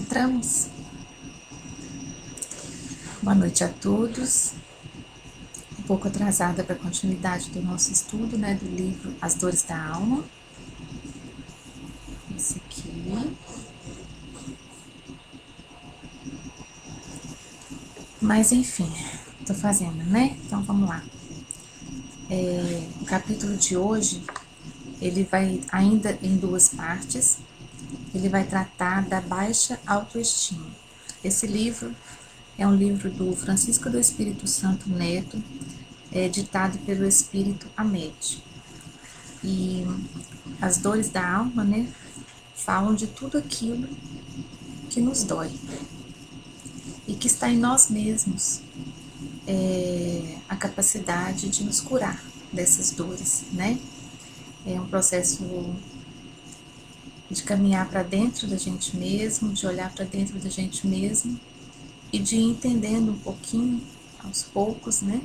encontramos. Boa noite a todos. Um pouco atrasada para a continuidade do nosso estudo, né, do livro As Dores da Alma. Esse aqui. Mas enfim, tô fazendo, né? Então vamos lá. O capítulo de hoje, ele vai ainda em duas partes. Ele vai tratar da baixa autoestima. Esse livro é um livro do Francisco do Espírito Santo Neto, ditado pelo Espírito Amede. E as dores da alma, né, falam de tudo aquilo que nos dói e que está em nós mesmos, a capacidade de nos curar dessas dores, né? É um processo de caminhar para dentro da gente mesmo, de olhar para dentro da gente mesmo e de ir entendendo um pouquinho, aos poucos, né?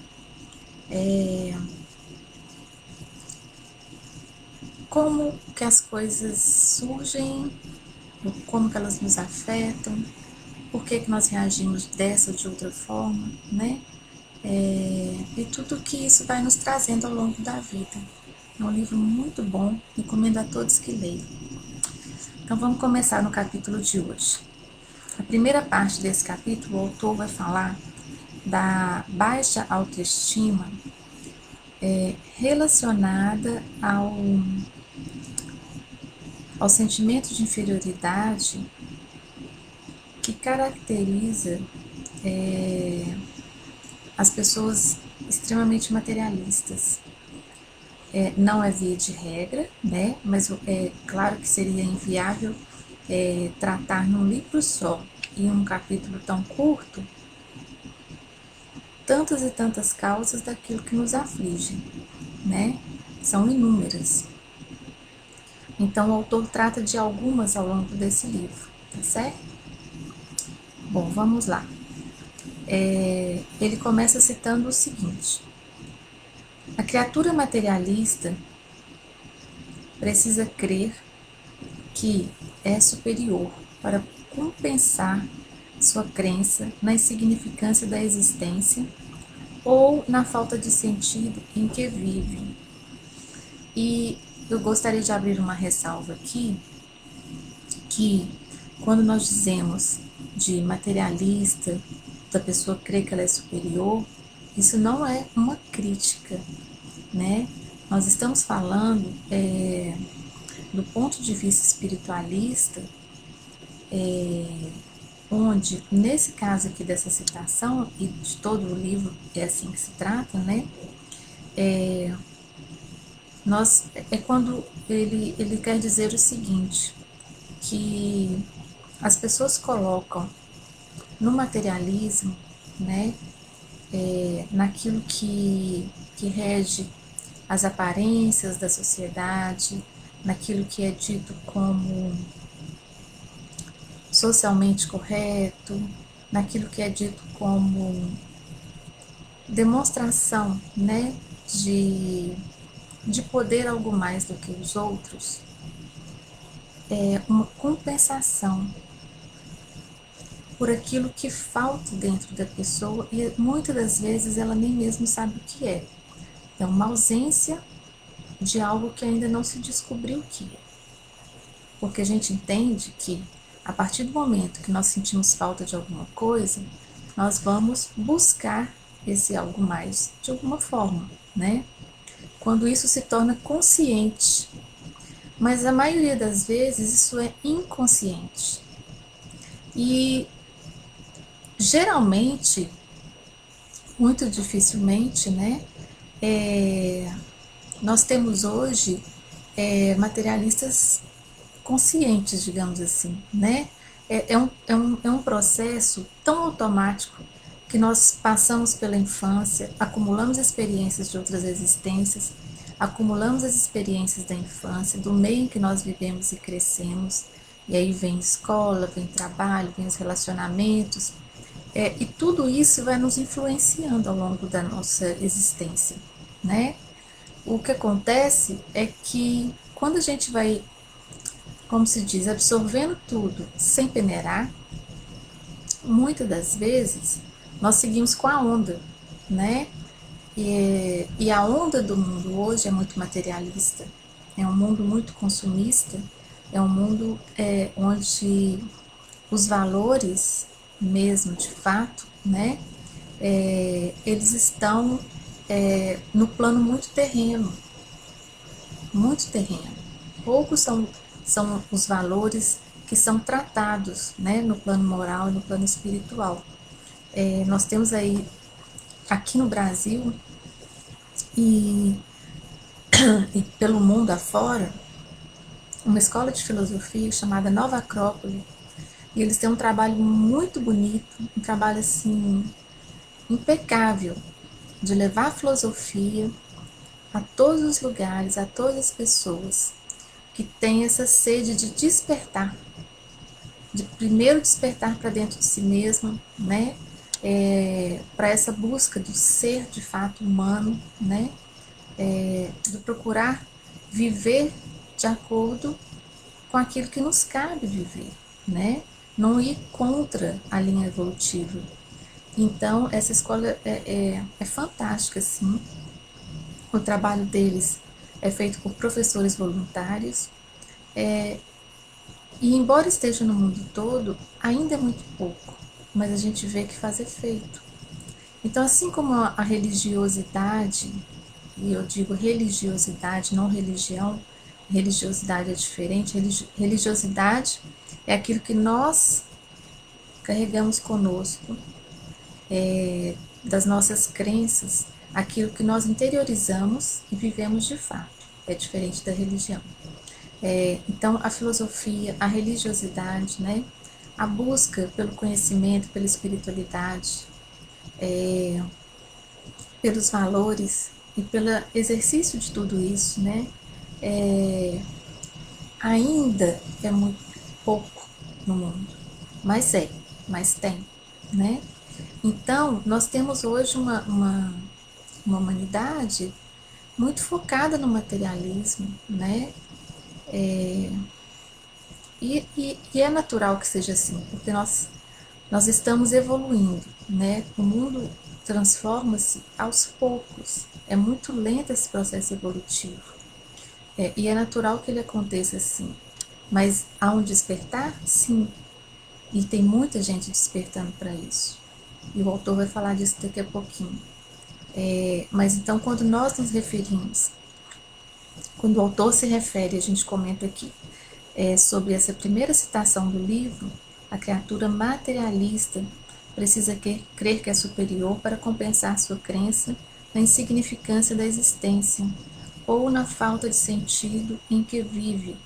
Como que as coisas surgem, como que elas nos afetam, por que que nós reagimos dessa ou de outra forma, né? E tudo que isso vai nos trazendo ao longo da vida. É um livro muito bom, recomendo a todos que leiam. Então vamos começar no capítulo de hoje. A primeira parte desse capítulo, o autor vai falar da baixa autoestima relacionada ao sentimento de inferioridade que caracteriza as pessoas extremamente materialistas. Não é via de regra, né? Mas é claro que seria inviável tratar num livro só e um capítulo tão curto tantas e tantas causas daquilo que nos aflige, né? São inúmeras. Então o autor trata de algumas ao longo desse livro, tá certo? Bom, vamos lá. Ele começa citando o seguinte: a criatura materialista precisa crer que é superior para compensar sua crença na insignificância da existência ou na falta de sentido em que vive. E eu gostaria de abrir uma ressalva aqui, que quando nós dizemos de materialista, da pessoa crer que ela é superior, isso não é uma crítica, né? Nós estamos falando do ponto de vista espiritualista, onde, nesse caso aqui dessa citação, e de todo o livro é assim que se trata, né? Quando ele quer dizer o seguinte, que as pessoas colocam no materialismo, né, naquilo que rege as aparências da sociedade, naquilo que é dito como socialmente correto, naquilo que é dito como demonstração, né, de poder algo mais do que os outros, uma compensação por aquilo que falta dentro da pessoa e muitas das vezes ela nem mesmo sabe o que é. É uma ausência de algo que ainda não se descobriu o que é. Porque a gente entende que a partir do momento que nós sentimos falta de alguma coisa, nós vamos buscar esse algo mais de alguma forma, né? Quando isso se torna consciente. Mas a maioria das vezes isso é inconsciente. E geralmente, muito dificilmente, né? Nós temos hoje materialistas conscientes, digamos assim, né? É um processo tão automático que nós passamos pela infância, acumulamos experiências de outras existências, acumulamos as experiências da infância, do meio em que nós vivemos e crescemos, e aí vem escola, vem trabalho, vem os relacionamentos, e tudo isso vai nos influenciando ao longo da nossa existência, né? O que acontece é que quando a gente vai, como se diz, absorvendo tudo sem peneirar, muitas das vezes, nós seguimos com a onda, né? E a onda do mundo hoje é muito materialista, é um mundo muito consumista, é um mundo onde os valores mesmo de fato, né, eles estão no plano muito terreno, muito terreno. Poucos são os valores que são tratados, né, no plano moral e no plano espiritual. Nós temos aí, aqui no Brasil e, e pelo mundo afora, uma escola de filosofia chamada Nova Acrópole, e eles têm um trabalho muito bonito, um trabalho assim impecável de levar a filosofia a todos os lugares, a todas as pessoas que têm essa sede de despertar, de primeiro despertar para dentro de si mesmo, né? Para essa busca do ser de fato humano, né? De procurar viver de acordo com aquilo que nos cabe viver, né? Não ir contra a linha evolutiva. Então, essa escola é fantástica, sim. O trabalho deles é feito por professores voluntários. E embora esteja no mundo todo, ainda é muito pouco, mas a gente vê que faz efeito. Então, assim como a religiosidade, e eu digo religiosidade, não religião, religiosidade é diferente, religiosidade é aquilo que nós carregamos conosco, das nossas crenças, aquilo que nós interiorizamos e vivemos de fato, é diferente da religião. Então, a filosofia, a religiosidade, né, a busca pelo conhecimento, pela espiritualidade, pelos valores e pelo exercício de tudo isso, né, ainda é muito pouco no mundo, mas tem, né? Então, nós temos hoje uma humanidade muito focada no materialismo, né? E é natural que seja assim, porque nós estamos evoluindo, né? O mundo transforma-se aos poucos, é muito lento esse processo evolutivo. E é natural que ele aconteça assim. Mas há um despertar? Sim. E tem muita gente despertando para isso. E o autor vai falar disso daqui a pouquinho. Mas então, quando nós nos referimos, quando o autor se refere, a gente comenta aqui, sobre essa primeira citação do livro, a criatura materialista precisa crer que é superior para compensar sua crença na insignificância da existência ou na falta de sentido em que vive.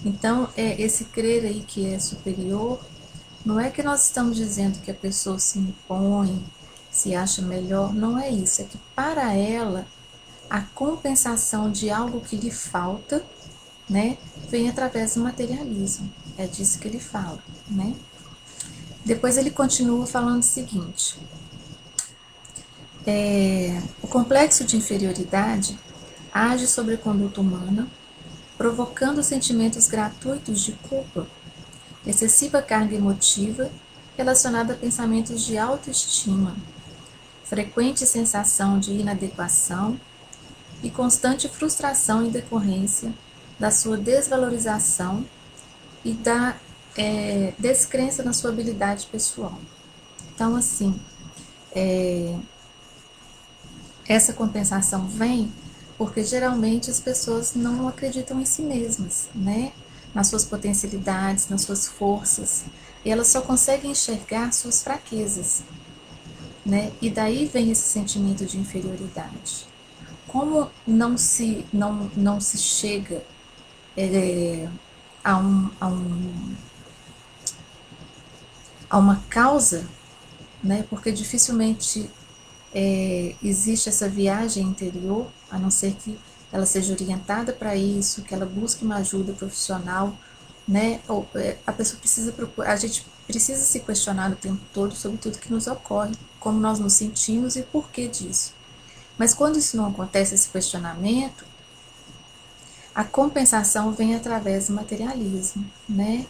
Então, esse crer aí que é superior, não é que nós estamos dizendo que a pessoa se impõe, se acha melhor, não é isso, é que para ela a compensação de algo que lhe falta, né, vem através do materialismo. É disso que ele fala, né? Depois ele continua falando o seguinte: o complexo de inferioridade age sobre a conduta humana, provocando sentimentos gratuitos de culpa, excessiva carga emotiva relacionada a pensamentos de autoestima, frequente sensação de inadequação e constante frustração em decorrência da sua desvalorização e da descrença na sua habilidade pessoal. Então, assim, essa compensação vem porque geralmente as pessoas não acreditam em si mesmas, né? Nas suas potencialidades, nas suas forças, e elas só conseguem enxergar suas fraquezas, né? E daí vem esse sentimento de inferioridade. Como não se chega a, a uma causa, né? Porque dificilmente existe essa viagem interior, a não ser que ela seja orientada para isso, que ela busque uma ajuda profissional, né? Ou, a pessoa precisa procurar, a gente precisa se questionar o tempo todo sobre tudo que nos ocorre, como nós nos sentimos e por que disso. Mas quando isso não acontece, esse questionamento, a compensação vem através do materialismo, né?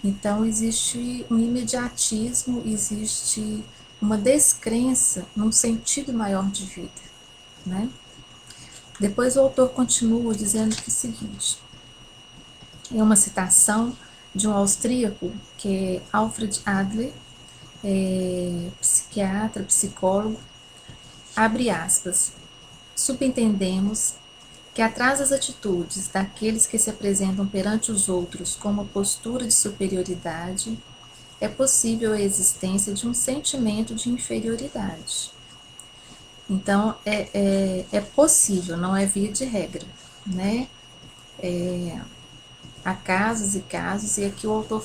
Então, existe um imediatismo, existe uma descrença num sentido maior de vida, né? Depois o autor continua dizendo que é o seguinte, é uma citação de um austríaco, que é Alfred Adler, psiquiatra, psicólogo, abre aspas, subentendemos que atrás das atitudes daqueles que se apresentam perante os outros com uma postura de superioridade, é possível a existência de um sentimento de inferioridade. Então, é possível, não é via de regra, né? Há casos e casos, e aqui o autor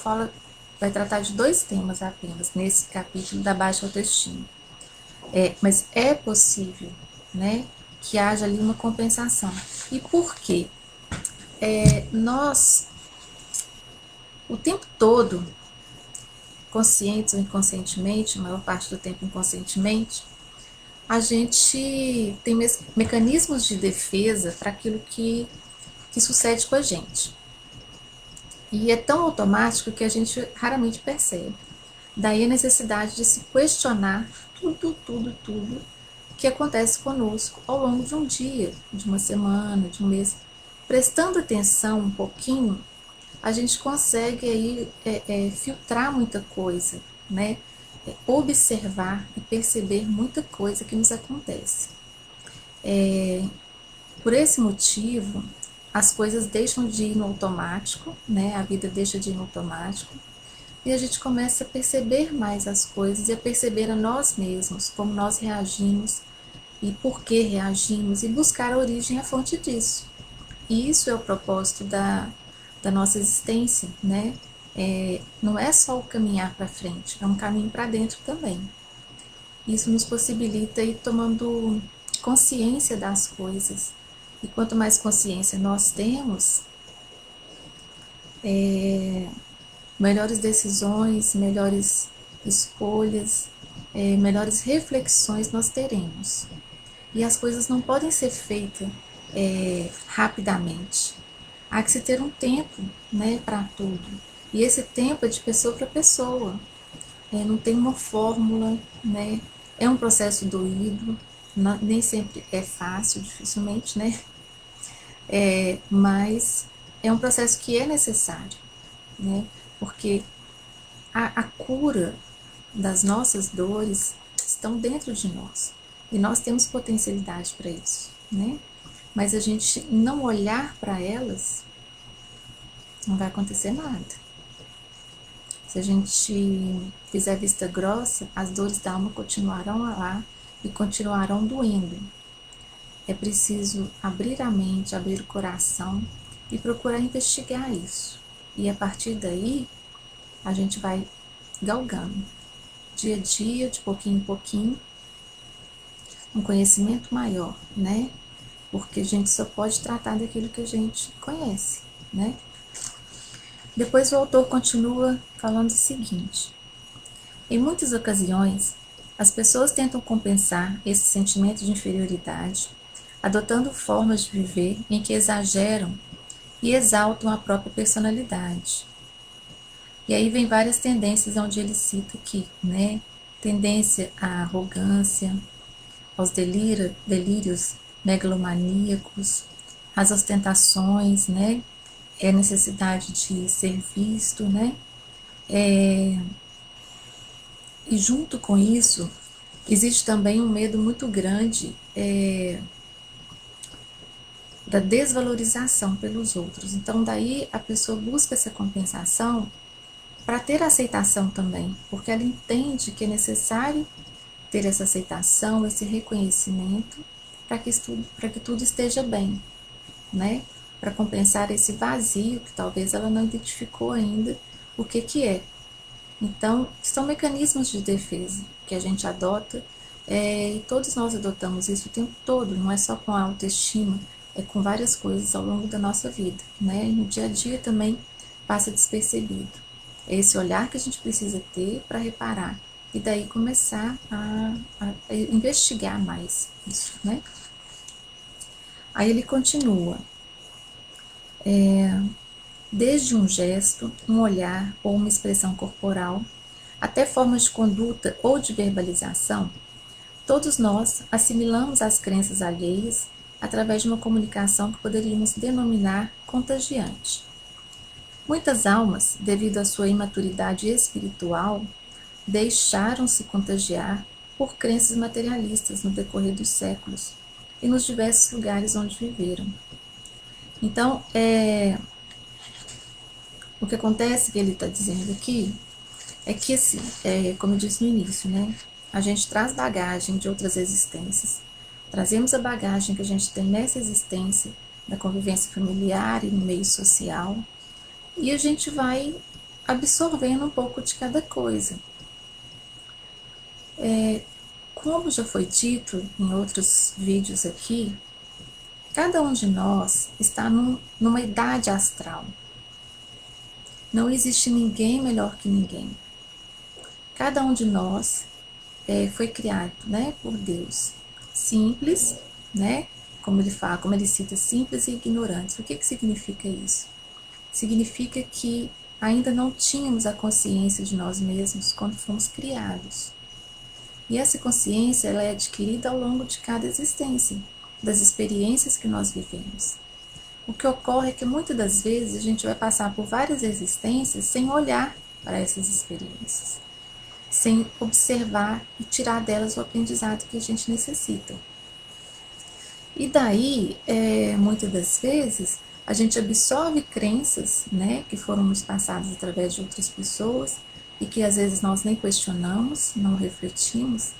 vai tratar de 2 temas apenas, nesse capítulo da baixa autoestima. Mas é possível, né, que haja ali uma compensação. E por quê? Nós, o tempo todo, conscientes ou inconscientemente, a maior parte do tempo inconscientemente, a gente tem mecanismos de defesa para aquilo que sucede com a gente. E é tão automático que a gente raramente percebe. Daí a necessidade de se questionar tudo que acontece conosco ao longo de um dia, de uma semana, de um mês. Prestando atenção um pouquinho, a gente consegue aí filtrar muita coisa, né? Observar e perceber muita coisa que nos acontece. Por esse motivo, as coisas deixam de ir no automático, né? A vida deixa de ir no automático e a gente começa a perceber mais as coisas e a perceber a nós mesmos, como nós reagimos e por que reagimos e buscar a origem e a fonte disso. E isso é o propósito da nossa existência, né? Não é só o caminhar para frente, é um caminho para dentro também. Isso nos possibilita ir tomando consciência das coisas. E quanto mais consciência nós temos, melhores decisões, melhores escolhas, melhores reflexões nós teremos. E as coisas não podem ser feitas rapidamente. Há que se ter um tempo, né, para tudo. E esse tempo é de pessoa para pessoa. Não tem uma fórmula, né? É um processo doído, nem sempre é fácil, dificilmente, né? Mas é um processo que é necessário, né? Porque a cura das nossas dores estão dentro de nós e nós temos potencialidade para isso, né? Mas a gente não olhar para elas, não vai acontecer nada. Se a gente fizer vista grossa, as dores da alma continuarão lá e continuarão doendo. É preciso abrir a mente, abrir o coração e procurar investigar isso. E a partir daí, a gente vai galgando, dia a dia, de pouquinho em pouquinho, um conhecimento maior, né? Porque a gente só pode tratar daquilo que a gente conhece, né? Depois o autor continua falando o seguinte: em muitas ocasiões, as pessoas tentam compensar esse sentimento de inferioridade, adotando formas de viver em que exageram e exaltam a própria personalidade. E aí vem várias tendências onde ele cita aqui, né? Tendência à arrogância, aos delírios megalomaníacos, às ostentações, né? É necessidade de ser visto, né? E junto com isso, existe também um medo muito grande da desvalorização pelos outros. Então, daí a pessoa busca essa compensação para ter aceitação também, porque ela entende que é necessário ter essa aceitação, esse reconhecimento, para que tudo esteja bem, né? Para compensar esse vazio que talvez ela não identificou ainda o que é. Então, são mecanismos de defesa que a gente adota, e todos nós adotamos isso o tempo todo, não é só com a autoestima, é com várias coisas ao longo da nossa vida, né? E no dia a dia também passa despercebido. É esse olhar que a gente precisa ter para reparar e daí começar a investigar mais isso, né? Aí ele continua. desde um gesto, um olhar ou uma expressão corporal, até formas de conduta ou de verbalização, todos nós assimilamos as crenças alheias através de uma comunicação que poderíamos denominar contagiante. Muitas almas, devido à sua imaturidade espiritual, deixaram-se contagiar por crenças materialistas no decorrer dos séculos e nos diversos lugares onde viveram. Então, o que acontece, que ele está dizendo aqui, é que, assim, como eu disse no início, né? A gente traz bagagem de outras existências, trazemos a bagagem que a gente tem nessa existência, da convivência familiar e no meio social, e a gente vai absorvendo um pouco de cada coisa. Como já foi dito em outros vídeos aqui, cada um de nós está numa idade astral. Não existe ninguém melhor que ninguém. Cada um de nós foi criado, né, por Deus. Simples, né, como ele fala, como ele cita, simples e ignorantes. O que significa isso? Significa que ainda não tínhamos a consciência de nós mesmos quando fomos criados. E essa consciência ela é adquirida ao longo de cada existência, das experiências que nós vivemos. O que ocorre é que muitas das vezes a gente vai passar por várias existências sem olhar para essas experiências, sem observar e tirar delas o aprendizado que a gente necessita. E daí, muitas das vezes, a gente absorve crenças, né, que foram nos passadas através de outras pessoas e que às vezes nós nem questionamos, não refletimos.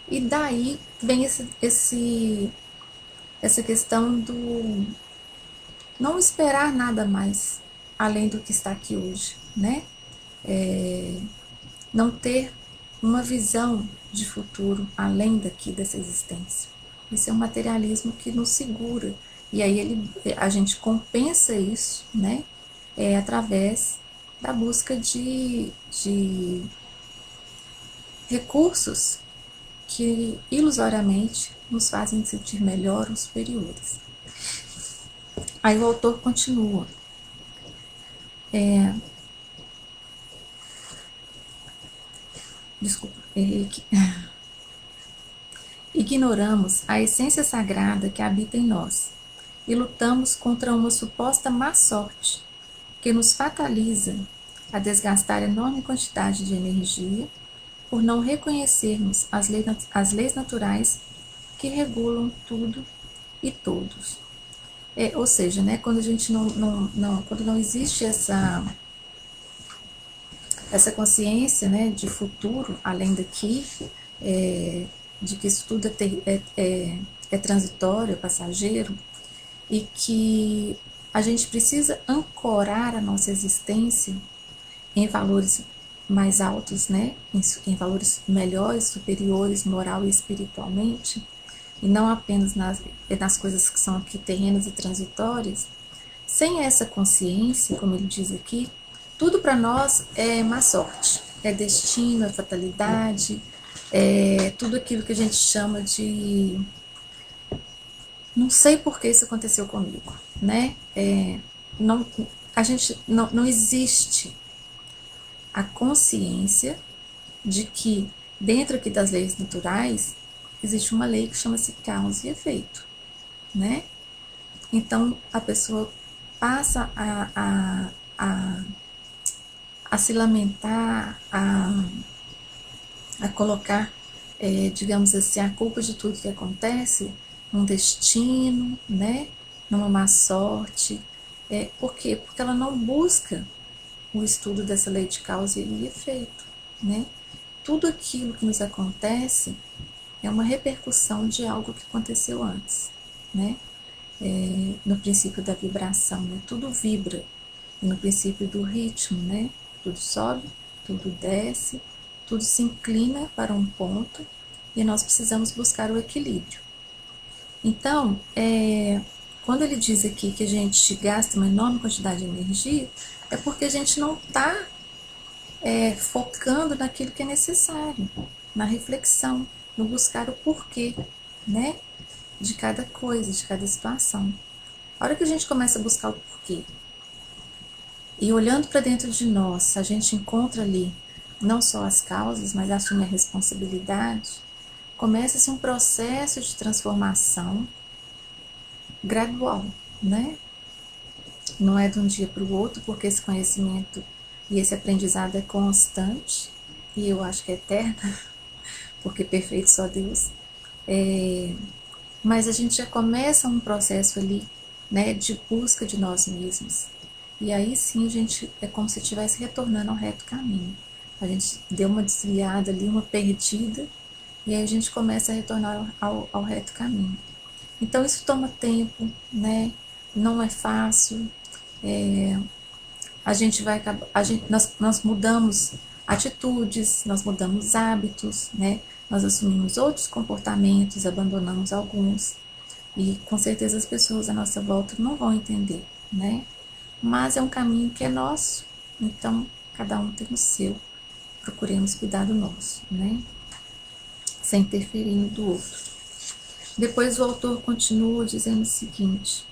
E daí vem essa questão do não esperar nada mais além do que está aqui hoje, né? Não ter uma visão de futuro além daqui dessa existência. Esse é um materialismo que nos segura. E aí a gente compensa isso, né? Através da busca de recursos que ilusoriamente nos fazem sentir melhor ou superiores. Aí o autor continua. Desculpa, errei aqui. Ignoramos a essência sagrada que habita em nós e lutamos contra uma suposta má sorte que nos fataliza a desgastar enorme quantidade de energia por não reconhecermos as leis naturais que regulam tudo e todos. Ou seja, né, quando a gente quando não existe essa consciência, né, de futuro além daqui, de que isso tudo é transitório, é passageiro, e que a gente precisa ancorar a nossa existência em valores mais altos, né, em valores melhores, superiores, moral e espiritualmente, e não apenas nas coisas que são aqui terrenas e transitórias. Sem essa consciência, como ele diz aqui, tudo para nós é má sorte, é destino, é fatalidade, é tudo aquilo que a gente chama de não sei por que isso aconteceu comigo, né? Não existe a consciência de que dentro aqui das leis naturais existe uma lei que chama-se causa e efeito, né? Então a pessoa passa a se lamentar, a colocar, digamos assim, a culpa de tudo que acontece num destino, né? Numa má sorte. Por quê? Porque ela não busca o estudo dessa lei de causa e efeito, né? Tudo aquilo que nos acontece é uma repercussão de algo que aconteceu antes, né? No princípio da vibração, né? Tudo vibra. E no princípio do ritmo, né? Tudo sobe, tudo desce, tudo se inclina para um ponto e nós precisamos buscar o equilíbrio. Então, quando ele diz aqui que a gente gasta uma enorme quantidade de energia, é porque a gente não está focando naquilo que é necessário, na reflexão, no buscar o porquê, né? De cada coisa, de cada situação. A hora que a gente começa a buscar o porquê, E olhando para dentro de nós, a gente encontra ali não só as causas, mas assume a responsabilidade, começa-se um processo de transformação gradual, né? Não é de um dia para o outro, porque esse conhecimento e esse aprendizado é constante, e eu acho que é eterno, porque perfeito só Deus. Mas a gente já começa um processo ali, né, de busca de nós mesmos. E aí sim a gente é como se estivesse retornando ao reto caminho. A gente deu uma desviada ali, uma perdida, e aí a gente começa a retornar ao reto caminho. Então isso toma tempo, né? Não é fácil. A gente vai acabar, nós mudamos atitudes, nós mudamos hábitos, né? Nós assumimos outros comportamentos, abandonamos alguns. E com certeza as pessoas à nossa volta não vão entender, né? Mas é um caminho que é nosso, então cada um tem o seu. Procuremos cuidar do nosso, né? Sem interferir no do outro. Depois o autor continua dizendo o seguinte: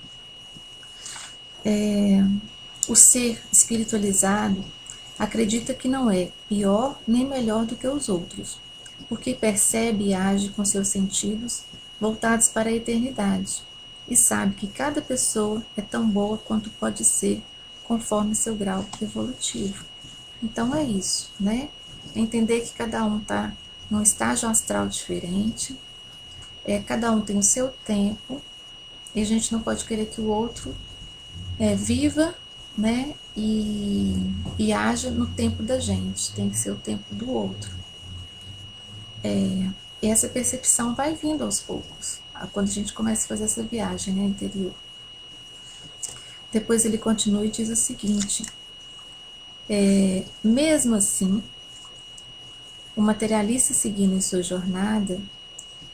o ser espiritualizado acredita que não é pior nem melhor do que os outros, porque percebe e age com seus sentidos voltados para a eternidade, e sabe que cada pessoa é tão boa quanto pode ser, conforme seu grau evolutivo. Então é isso, né? É entender que cada um está num estágio astral diferente, cada um tem o seu tempo, e a gente não pode querer que o outro viva, né? E haja no tempo da gente, tem que ser o tempo do outro. E essa percepção vai vindo aos poucos, quando a gente começa a fazer essa viagem, né, interior. Depois ele continua e diz o seguinte: mesmo assim, o materialista seguindo em sua jornada,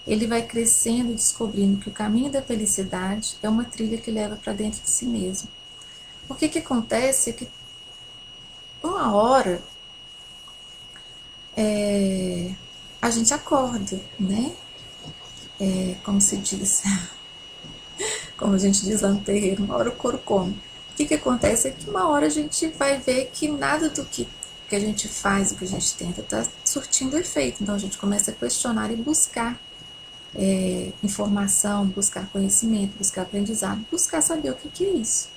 ele vai crescendo e descobrindo que o caminho da felicidade é uma trilha que leva para dentro de si mesmo. O que acontece é que uma hora a gente acorda, né? Como se diz, como a gente diz lá no terreiro, uma hora o couro come. O que acontece é que uma hora a gente vai ver que nada do que a gente faz, o que a gente tenta, está surtindo efeito. Então a gente começa a questionar e buscar informação, buscar conhecimento, buscar aprendizado, buscar saber o que é isso.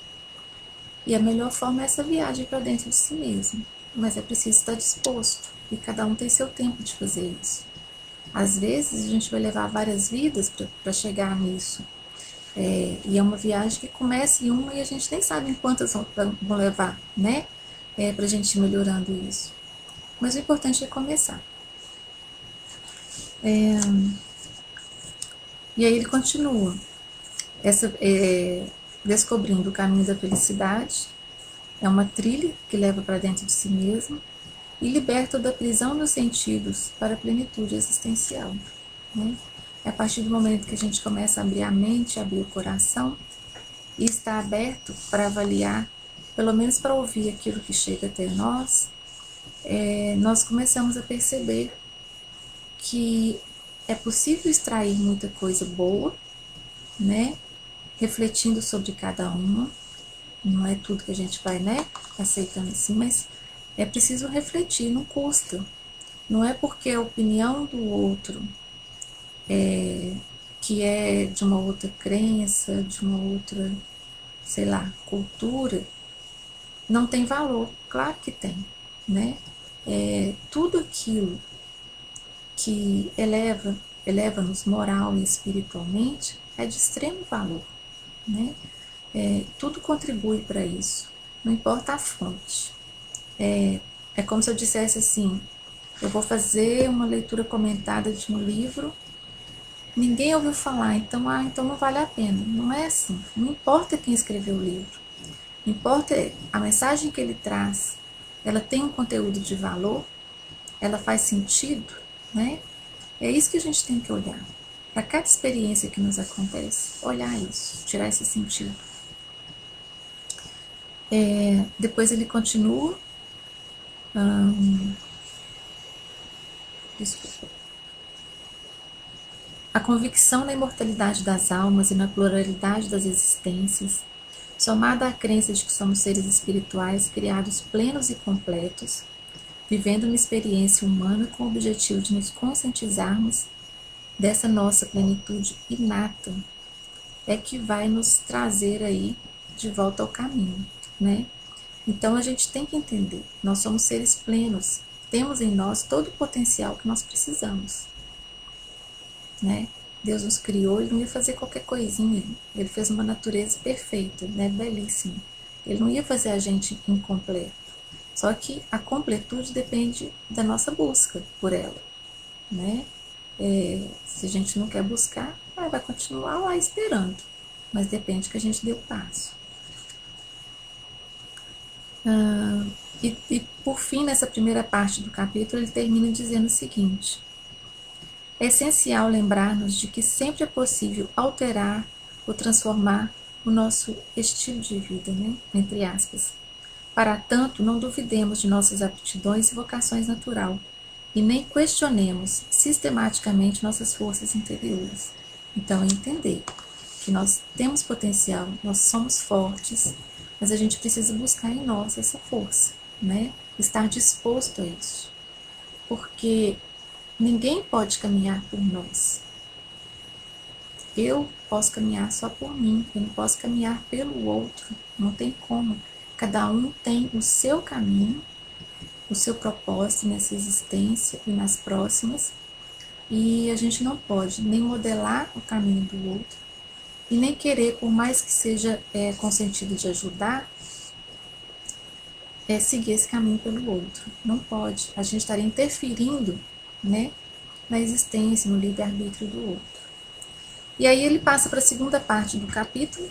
E a melhor forma é essa viagem para dentro de si mesmo. Mas é preciso estar disposto, e cada um tem seu tempo de fazer isso. Às vezes a gente vai levar várias vidas para chegar nisso. E é uma viagem que começa em uma e a gente nem sabe em quantas vão levar, né? Para a gente ir melhorando isso. Mas o importante é começar. E aí ele continua. Descobrindo o caminho da felicidade, é uma trilha que leva para dentro de si mesmo e liberta da prisão dos sentidos para a plenitude existencial. Né? É a partir do momento que a gente começa a abrir a mente, abrir o coração e está aberto para avaliar, pelo menos para ouvir aquilo que chega até nós, nós começamos a perceber que é possível extrair muita coisa boa, né? Refletindo sobre cada uma. Não é tudo que a gente vai, né, aceitando assim, mas é preciso refletir, não custa. Não é porque a opinião do outro que é de uma outra crença, de uma outra, sei lá, cultura, não tem valor. Claro que tem, né? Tudo aquilo que eleva-nos moral e espiritualmente é de extremo valor, né? Tudo contribui para isso, não importa a fonte. É como se eu dissesse assim: eu vou fazer uma leitura comentada de um livro, ninguém ouviu falar, então não vale a pena. Não é assim. Não importa quem escreveu o livro, importa a mensagem que ele traz. Ela tem um conteúdo de valor, ela faz sentido, né? É isso que a gente tem que olhar. Para cada experiência que nos acontece, olhar isso, tirar esse sentido. Depois ele continua. Desculpa. A convicção na imortalidade das almas e na pluralidade das existências somada à crença de que somos seres espirituais criados plenos e completos, vivendo uma experiência humana com o objetivo de nos conscientizarmos dessa nossa plenitude inata, é que vai nos trazer aí de volta ao caminho, né? Então a gente tem que entender, nós somos seres plenos, temos em nós todo o potencial que nós precisamos, né? Deus nos criou, Ele não ia fazer qualquer coisinha, Ele fez uma natureza perfeita, né? Belíssima. Ele não ia fazer a gente incompleto. Só que a completude depende da nossa busca por ela, né? Se a gente não quer buscar, vai continuar lá esperando, mas depende que a gente dê o passo. E por fim, nessa primeira parte do capítulo, ele termina dizendo o seguinte: é essencial lembrar-nos de que sempre é possível alterar ou transformar o nosso estilo de vida, né? Entre aspas. Para tanto, não duvidemos de nossas aptidões e vocações natural, e nem questionemos sistematicamente nossas forças interiores. Então, é entender que nós temos potencial, nós somos fortes, mas a gente precisa buscar em nós essa força, né? Estar disposto a isso. Porque ninguém pode caminhar por nós. Eu posso caminhar só por mim, eu não posso caminhar pelo outro, não tem como. Cada um tem o seu caminho, o seu propósito nessa existência e nas próximas, e a gente não pode nem modelar o caminho do outro, e nem querer, por mais que seja com sentido de ajudar, seguir esse caminho pelo outro. Não pode. A gente estaria interferindo, né, na existência, no livre-arbítrio do outro. E aí ele passa para a segunda parte do capítulo,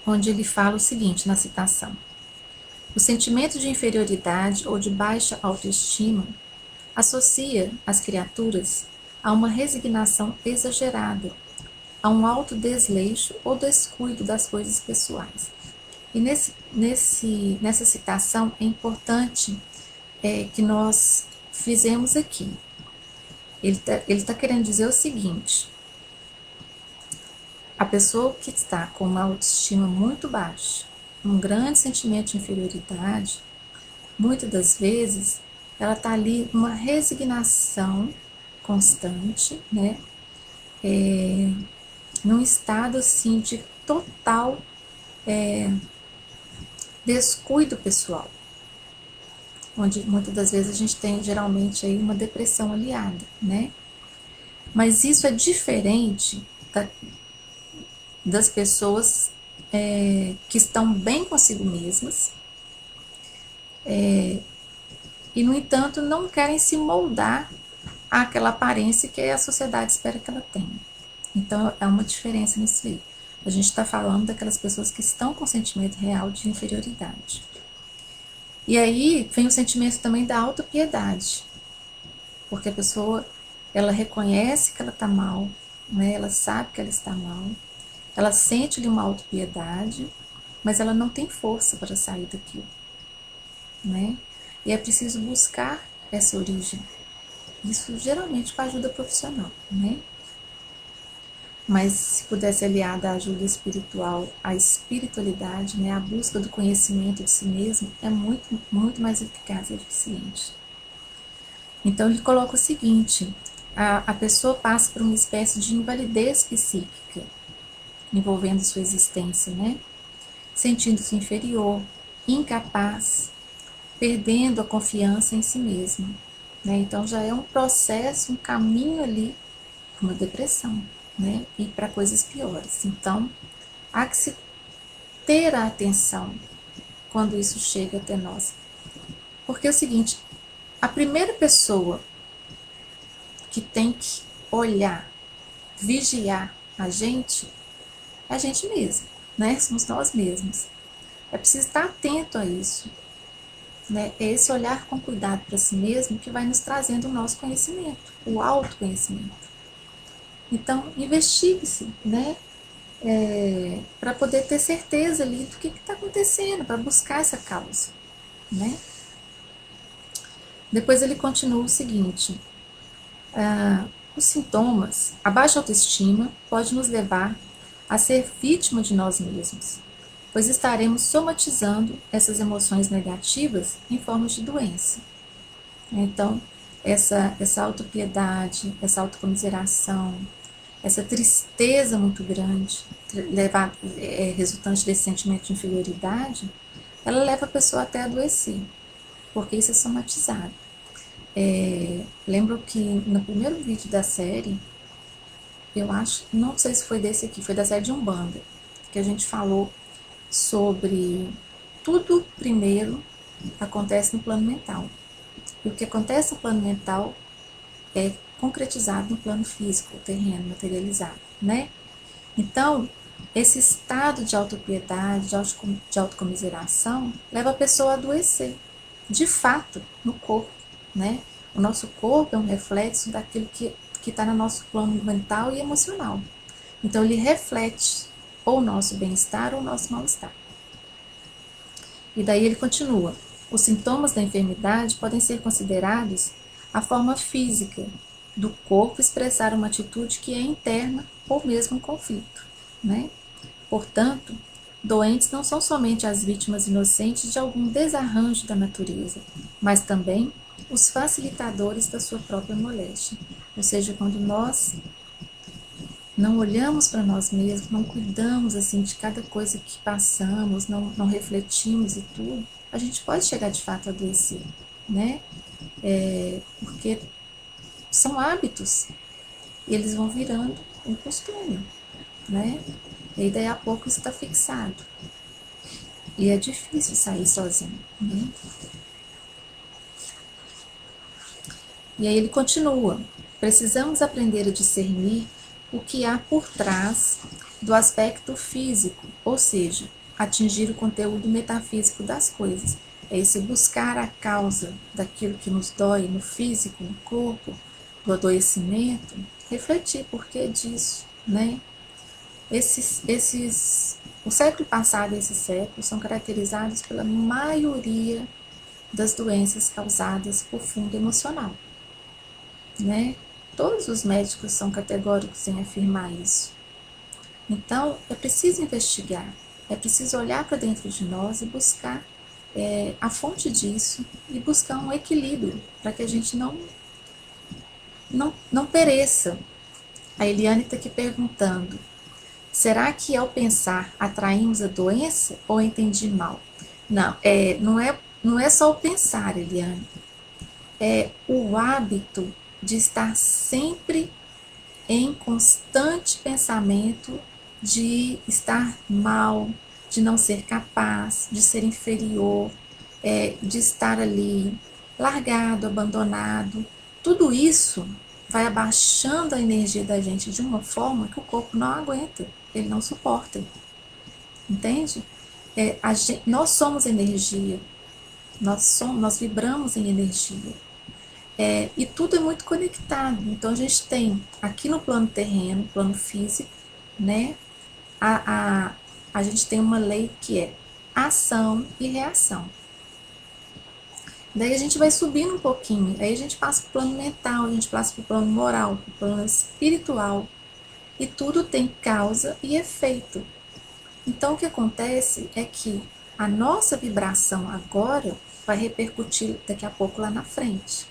onde ele fala o seguinte, na citação: o sentimento de inferioridade ou de baixa autoestima associa as criaturas a uma resignação exagerada, a um alto desleixo ou descuido das coisas pessoais. E nessa citação é importante que nós fizemos aqui. Ele tá querendo dizer o seguinte: a pessoa que está com uma autoestima muito baixa, um grande sentimento de inferioridade, muitas das vezes ela está ali numa resignação constante, né? Num estado assim de total descuido pessoal, onde muitas das vezes a gente tem geralmente aí uma depressão aliada, né? Mas isso é diferente das pessoas que estão bem consigo mesmas e, no entanto, não querem se moldar àquela aparência que a sociedade espera que ela tenha. Então, é uma diferença nisso aí. A gente está falando daquelas pessoas que estão com sentimento real de inferioridade. E aí vem o sentimento também da autopiedade, porque a pessoa, ela reconhece que ela está mal, né? Ela sabe que ela está mal, ela sente ali uma autopiedade, mas ela não tem força para sair daquilo, né? E é preciso buscar essa origem. Isso geralmente com a ajuda profissional, né? Mas se puder ser aliada à ajuda espiritual, à espiritualidade, né, à busca do conhecimento de si mesmo, é muito, muito mais eficaz e eficiente. Então ele coloca o seguinte: a pessoa passa por uma espécie de invalidez psíquica envolvendo sua existência, né? Sentindo-se inferior, incapaz, perdendo a confiança em si mesma, né? Então já é um processo, um caminho ali, uma depressão, né? E para coisas piores. Então há que se ter a atenção quando isso chega até nós, porque é o seguinte: a primeira pessoa que tem que olhar, vigiar a gente é a gente mesmo, né? Somos nós mesmos. É preciso estar atento a isso, né? É esse olhar com cuidado para si mesmo que vai nos trazendo o nosso conhecimento, o autoconhecimento. Então, investigue-se, né? Para poder ter certeza ali do que está acontecendo, para buscar essa causa, né? Depois ele continua o seguinte: os sintomas, a baixa autoestima pode nos levar a ser vítima de nós mesmos, pois estaremos somatizando essas emoções negativas em formas de doença. Então, essa autopiedade, essa autocomiseração, essa tristeza muito grande, resultante desse sentimento de inferioridade, ela leva a pessoa até a adoecer, porque isso é somatizado. Lembro que no primeiro vídeo da série, eu acho, não sei se foi desse aqui, foi da série de Umbanda, que a gente falou sobre tudo primeiro acontece no plano mental. E o que acontece no plano mental é concretizado no plano físico, terreno, materializado, né? Então, esse estado de autopiedade, de autocomiseração, leva a pessoa a adoecer, de fato, no corpo, né? O nosso corpo é um reflexo daquilo que está no nosso plano mental e emocional. Então, ele reflete ou o nosso bem-estar ou o nosso mal-estar. E daí ele continua. Os sintomas da enfermidade podem ser considerados a forma física do corpo expressar uma atitude que é interna ou mesmo um conflito, né? Portanto, doentes não são somente as vítimas inocentes de algum desarranjo da natureza, mas também os facilitadores da sua própria moléstia. Ou seja, quando nós não olhamos para nós mesmos, não cuidamos assim de cada coisa que passamos, não refletimos e tudo, a gente pode chegar de fato a adoecer, né? Porque são hábitos e eles vão virando um costume, né? E daí a pouco isso está fixado. E é difícil sair sozinho, né? E aí ele continua. Precisamos aprender a discernir o que há por trás do aspecto físico, ou seja, atingir o conteúdo metafísico das coisas. É esse buscar a causa daquilo que nos dói no físico, no corpo, do adoecimento, refletir por que disso, né? O século passado e esse século são caracterizados pela maioria das doenças causadas por fundo emocional, né? Todos os médicos são categóricos em afirmar isso. Então, é preciso investigar, é preciso olhar para dentro de nós e buscar a fonte disso e buscar um equilíbrio para que a gente não pereça. A Eliane está aqui perguntando, será que ao pensar atraímos a doença ou entendi mal? Não é só o pensar, Eliane, é o hábito de estar sempre em constante pensamento de estar mal, de não ser capaz, de ser inferior, de estar ali largado, abandonado. Tudo isso vai abaixando a energia da gente de uma forma que o corpo não aguenta, ele não suporta. Entende? Nós somos energia, nós vibramos em energia. E tudo é muito conectado. Então a gente tem aqui no plano terreno, plano físico, né? A gente tem uma lei que é ação e reação. Daí a gente vai subindo um pouquinho, aí a gente passa para o plano mental, a gente passa para o plano moral, para o plano espiritual. E tudo tem causa e efeito. Então o que acontece é que a nossa vibração agora vai repercutir daqui a pouco lá na frente.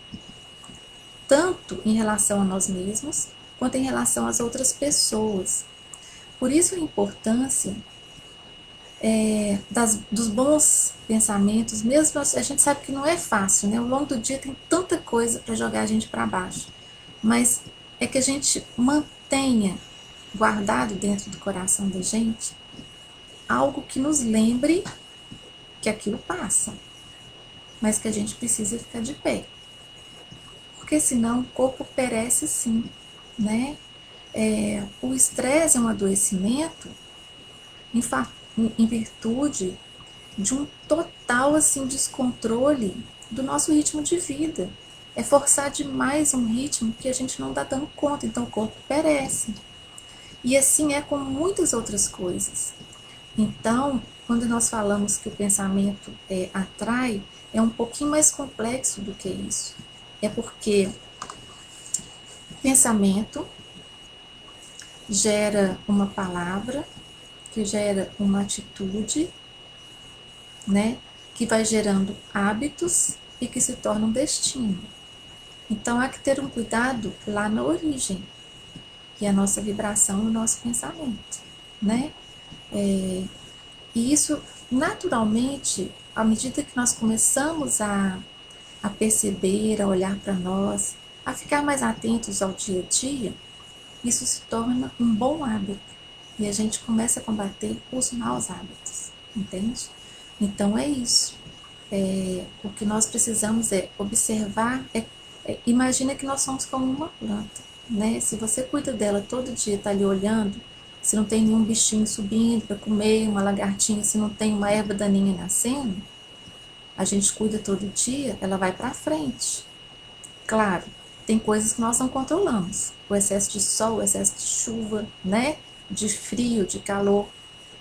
Tanto em relação a nós mesmos, quanto em relação às outras pessoas. Por isso a importância dos bons pensamentos, mesmo a gente sabe que não é fácil, né? Ao longo do dia tem tanta coisa para jogar a gente para baixo, mas é que a gente mantenha guardado dentro do coração da gente algo que nos lembre que aquilo passa, mas que a gente precisa ficar de pé, porque senão o corpo perece sim, né? O estresse é um adoecimento em virtude de um total assim descontrole do nosso ritmo de vida. É forçar demais um ritmo que a gente não dá dando conta, então o corpo perece. E assim é com muitas outras coisas. Então, quando nós falamos que o pensamento atrai, é um pouquinho mais complexo do que isso. É porque pensamento gera uma palavra, que gera uma atitude, né? Que vai gerando hábitos e que se tornam destino. Então há que ter um cuidado lá na origem, que é a nossa vibração e o nosso pensamento, né? E isso, naturalmente, à medida que nós começamos a perceber, a olhar para nós, a ficar mais atentos ao dia a dia, isso se torna um bom hábito. E a gente começa a combater os maus hábitos, entende? Então é isso. O que nós precisamos é observar, imagina que nós somos como uma planta, né? Se você cuida dela todo dia, está ali olhando, se não tem nenhum bichinho subindo para comer, uma lagartinha, se não tem uma erva daninha nascendo, a gente cuida todo dia, ela vai para frente. Claro, tem coisas que nós não controlamos, o excesso de sol, o excesso de chuva, né? De frio, de calor,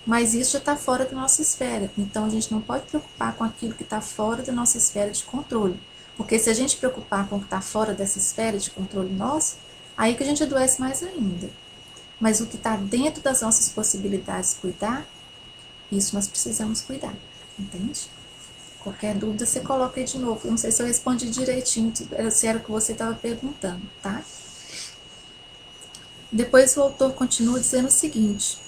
mas isso já está fora da nossa esfera, então a gente não pode preocupar com aquilo que está fora da nossa esfera de controle, porque se a gente preocupar com o que está fora dessa esfera de controle nosso, aí que a gente adoece mais ainda. Mas o que está dentro das nossas possibilidades de cuidar, isso nós precisamos cuidar, entende? Qualquer dúvida você coloca aí de novo. Eu não sei se eu respondi direitinho, se era o que você estava perguntando, tá? Depois o autor continua dizendo o seguinte: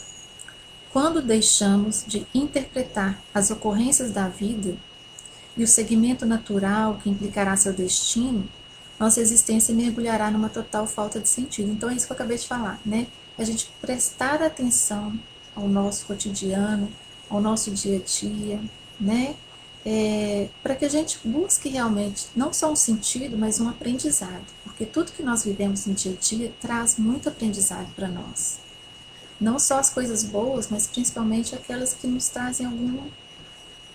quando deixamos de interpretar as ocorrências da vida e o segmento natural que implicará seu destino, nossa existência mergulhará numa total falta de sentido. Então é isso que eu acabei de falar, né? A gente prestar atenção ao nosso cotidiano, ao nosso dia a dia, né? Para que a gente busque realmente não só um sentido, mas um aprendizado, porque tudo que nós vivemos no dia a dia traz muito aprendizado para nós. Não só as coisas boas, mas principalmente aquelas que nos trazem algum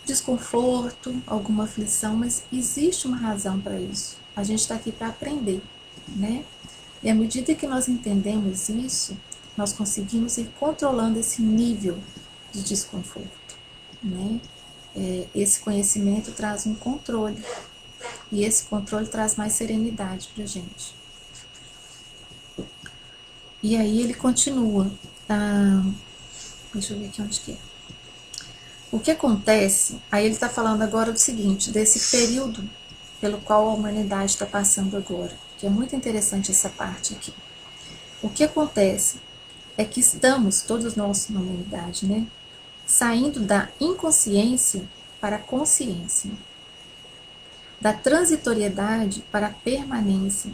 desconforto, alguma aflição, mas existe uma razão para isso. A gente está aqui para aprender, né? E à medida que nós entendemos isso, nós conseguimos ir controlando esse nível de desconforto, né? Esse conhecimento traz um controle, e esse controle traz mais serenidade para a gente. E aí ele continua. Deixa eu ver aqui onde que é. O que acontece, aí ele está falando agora do seguinte, desse período pelo qual a humanidade está passando agora, que é muito interessante essa parte aqui. O que acontece é que estamos, todos nós na humanidade, né, saindo da inconsciência para a consciência, da transitoriedade para a permanência,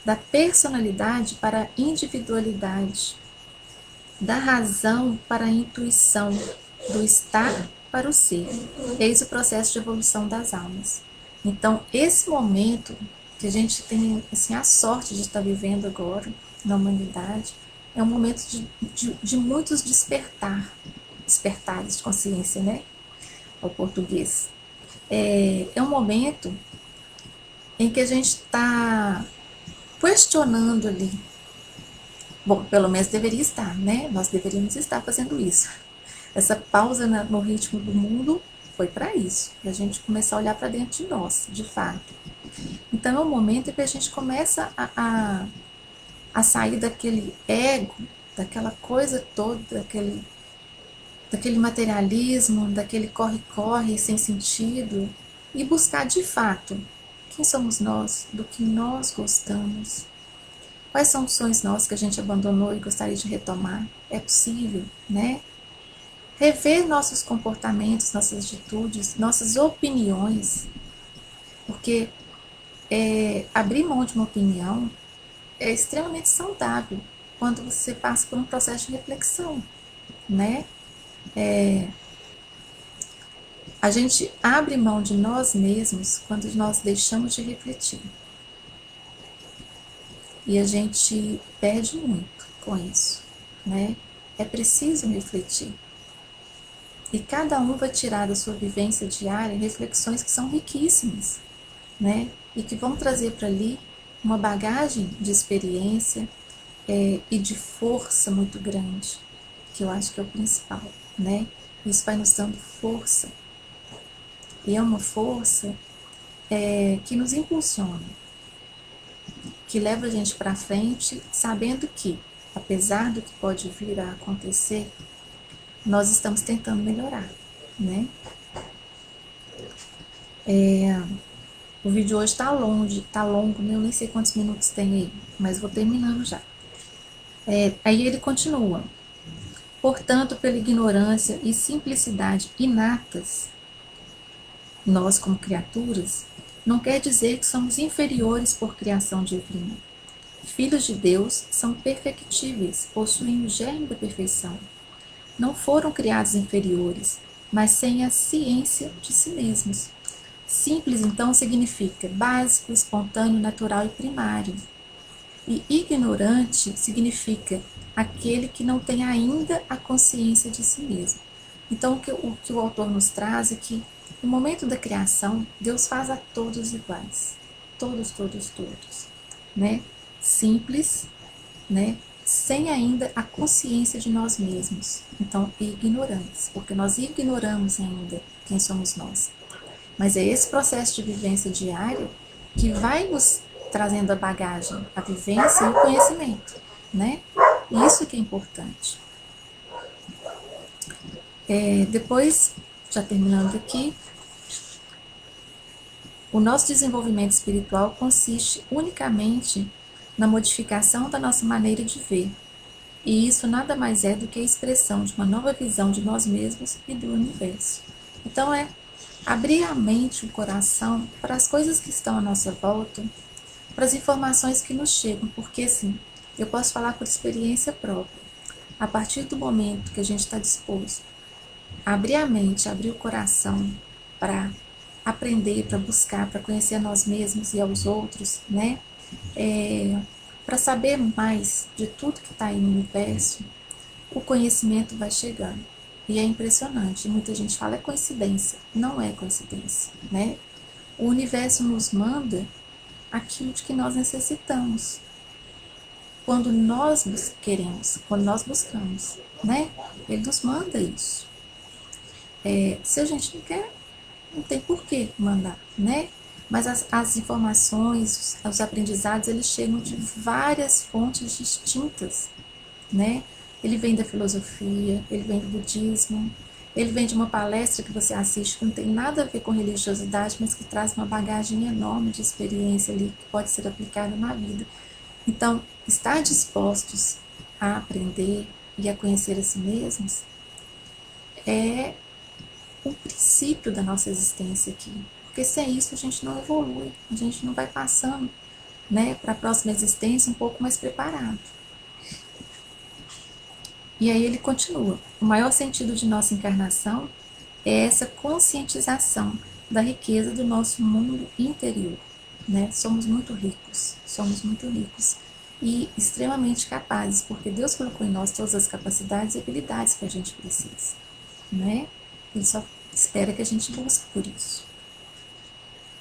da personalidade para a individualidade, da razão para a intuição, do estar para o ser. Eis o processo de evolução das almas. Então, esse momento que a gente tem assim, a sorte de estar vivendo agora na humanidade, é um momento de muitos despertares de consciência, né? Ao português. É um momento em que a gente está questionando ali. Bom, pelo menos deveria estar, né? Nós deveríamos estar fazendo isso. Essa pausa no ritmo do mundo foi para isso, para a gente começar a olhar para dentro de nós, de fato. Então é um momento em que a gente começa a sair daquele ego, daquela coisa toda, daquele materialismo, daquele corre-corre sem sentido, e buscar de fato quem somos nós, do que nós gostamos, quais são os sonhos nossos que a gente abandonou e gostaria de retomar. É possível, né? Rever nossos comportamentos, nossas atitudes, nossas opiniões, porque abrir mão de uma opinião é extremamente saudável quando você passa por um processo de reflexão, né? A gente abre mão de nós mesmos quando nós deixamos de refletir. E a gente perde muito com isso, né? É preciso refletir. E cada um vai tirar da sua vivência diária reflexões que são riquíssimas, né? E que vão trazer para ali uma bagagem de experiência e de força muito grande, que eu acho que é o principal, né? Isso vai nos dando força. E é uma força que nos impulsiona, que leva a gente para frente, sabendo que, apesar do que pode vir a acontecer, nós estamos tentando melhorar, né? O vídeo hoje tá longo, né? Eu nem sei quantos minutos tem aí, mas vou terminando já. Aí ele continua. Portanto, pela ignorância e simplicidade inatas, nós como criaturas, não quer dizer que somos inferiores por criação divina. Filhos de Deus são perfectíveis, possuem o germe da perfeição. Não foram criados inferiores, mas sem a ciência de si mesmos. Simples, então, significa básico, espontâneo, natural e primário. E ignorante significa aquele que não tem ainda a consciência de si mesmo. Então, o que o autor nos traz é que, no momento da criação, Deus faz a todos iguais. Todos, todos, todos. Né? Simples, né? Sem ainda a consciência de nós mesmos. Então, ignorantes, porque nós ignoramos ainda quem somos nós. Mas é esse processo de vivência diário que vai nos trazendo a bagagem, a vivência e o conhecimento, né? Isso que é importante. Depois, já terminando aqui, o nosso desenvolvimento espiritual consiste unicamente na modificação da nossa maneira de ver. E isso nada mais é do que a expressão de uma nova visão de nós mesmos e do universo. Então abrir a mente, o coração para as coisas que estão à nossa volta, para as informações que nos chegam, porque assim, eu posso falar por experiência própria. A partir do momento que a gente está disposto a abrir a mente, abrir o coração para aprender, para buscar, para conhecer a nós mesmos e aos outros, né? Para saber mais de tudo que está aí no universo, o conhecimento vai chegando. E é impressionante. Muita gente fala é coincidência. Não é coincidência, né? O universo nos manda aquilo de que nós necessitamos. Quando nós queremos, quando nós buscamos, né? Ele nos manda isso. Se a gente não quer, não tem por que mandar, né? Mas as informações, os aprendizados, eles chegam de várias fontes distintas, né? Ele vem da filosofia, ele vem do budismo, ele vem de uma palestra que você assiste que não tem nada a ver com religiosidade, mas que traz uma bagagem enorme de experiência ali que pode ser aplicada na vida. Então, estar dispostos a aprender e a conhecer a si mesmos é o princípio da nossa existência aqui. Porque sem isso a gente não evolui, a gente não vai passando, né, para a próxima existência um pouco mais preparado. E aí ele continua. O maior sentido de nossa encarnação é essa conscientização da riqueza do nosso mundo interior. Né? Somos muito ricos e extremamente capazes, porque Deus colocou em nós todas as capacidades e habilidades que a gente precisa. Né? Ele só espera que a gente busque por isso.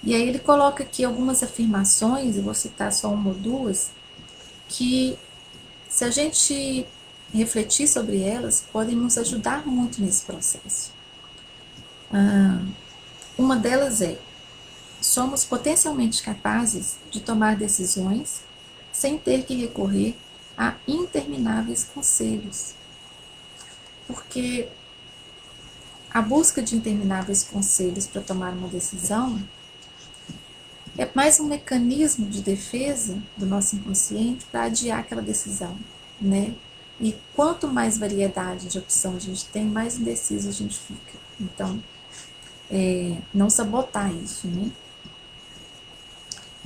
E aí ele coloca aqui algumas afirmações, eu vou citar só uma ou duas, que se a gente refletir sobre elas, podem nos ajudar muito nesse processo. Uma delas é: somos potencialmente capazes de tomar decisões sem ter que recorrer a intermináveis conselhos. Porque a busca de intermináveis conselhos para tomar uma decisão é mais um mecanismo de defesa do nosso inconsciente para adiar aquela decisão, né? E quanto mais variedade de opção a gente tem, mais indeciso a gente fica. Então, não sabotar isso, né?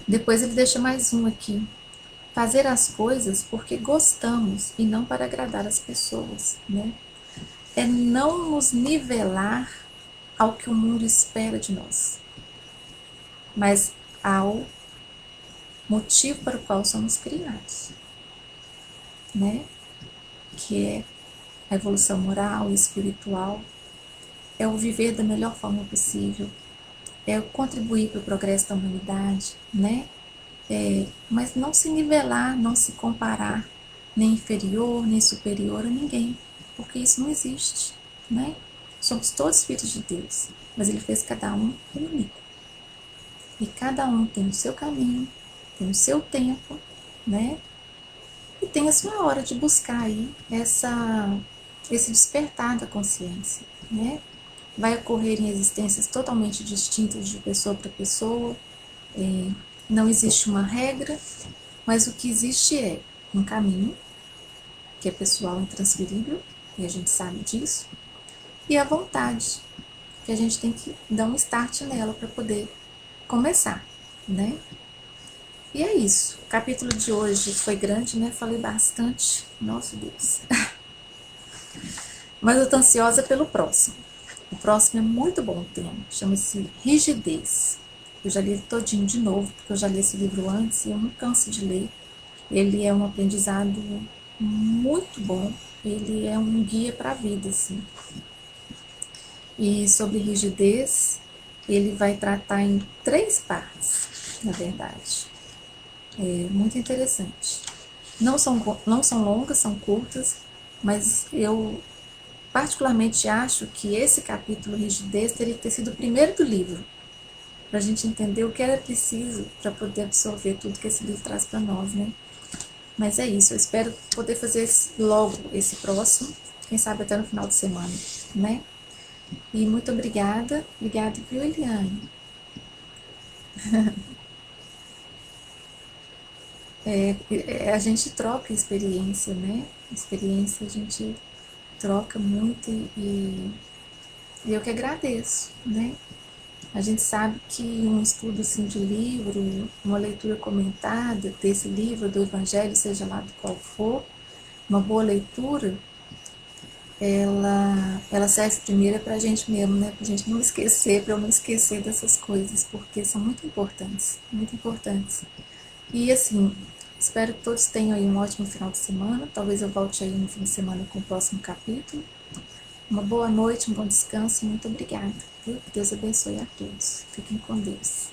Depois ele deixa mais um aqui. Fazer as coisas porque gostamos e não para agradar as pessoas, né? É não nos nivelar ao que o mundo espera de nós, mas ao motivo para o qual somos criados, né? Que é a evolução moral e espiritual, é o viver da melhor forma possível, é o contribuir para o progresso da humanidade, né? Mas não se nivelar, não se comparar, nem inferior, nem superior a ninguém, porque isso não existe, né? Somos todos filhos de Deus, mas Ele fez cada um único. E cada um tem o seu caminho, tem o seu tempo, né? E tem a sua hora de buscar aí esse despertar da consciência, né? vai ocorrer em existências totalmente distintas de pessoa para pessoa. Não existe uma regra, mas o que existe é um caminho, que é pessoal e intransferível, e a gente sabe disso, e a vontade, que a gente tem que dar um start nela para poder começar, né? E é isso. O capítulo de hoje foi grande, né? Falei bastante. Nossa Deus. Mas eu tô ansiosa pelo próximo. O próximo é muito bom o tema. Chama-se Rigidez. Eu já li ele todinho de novo, porque eu já li esse livro antes e eu não canso de ler. Ele é um aprendizado muito bom. Ele é um guia para a vida, assim. E sobre rigidez, ele vai tratar em 3 partes, na verdade. É muito interessante. Não são longas, são curtas, mas eu particularmente acho que esse capítulo rigidez teria que ter sido o primeiro do livro, para a gente entender o que era preciso para poder absorver tudo que esse livro traz para nós, né? Mas é isso, eu espero poder fazer logo esse próximo, quem sabe até no final de semana, né? E muito obrigada, viu, Eliane? A gente troca experiência, né? Experiência a gente troca muito e eu que agradeço, né? A gente sabe que um estudo assim de livro, uma leitura comentada desse livro, do Evangelho, seja lá do qual for, uma boa leitura, ela serve primeiro para a gente mesmo, né? Para a gente não esquecer, para eu não esquecer dessas coisas, porque são muito importantes, muito importantes. E assim, espero que todos tenham aí um ótimo final de semana. Talvez eu volte aí no fim de semana com o próximo capítulo. Uma boa noite, um bom descanso e muito obrigada. Viu? Que Deus abençoe a todos. Fiquem com Deus.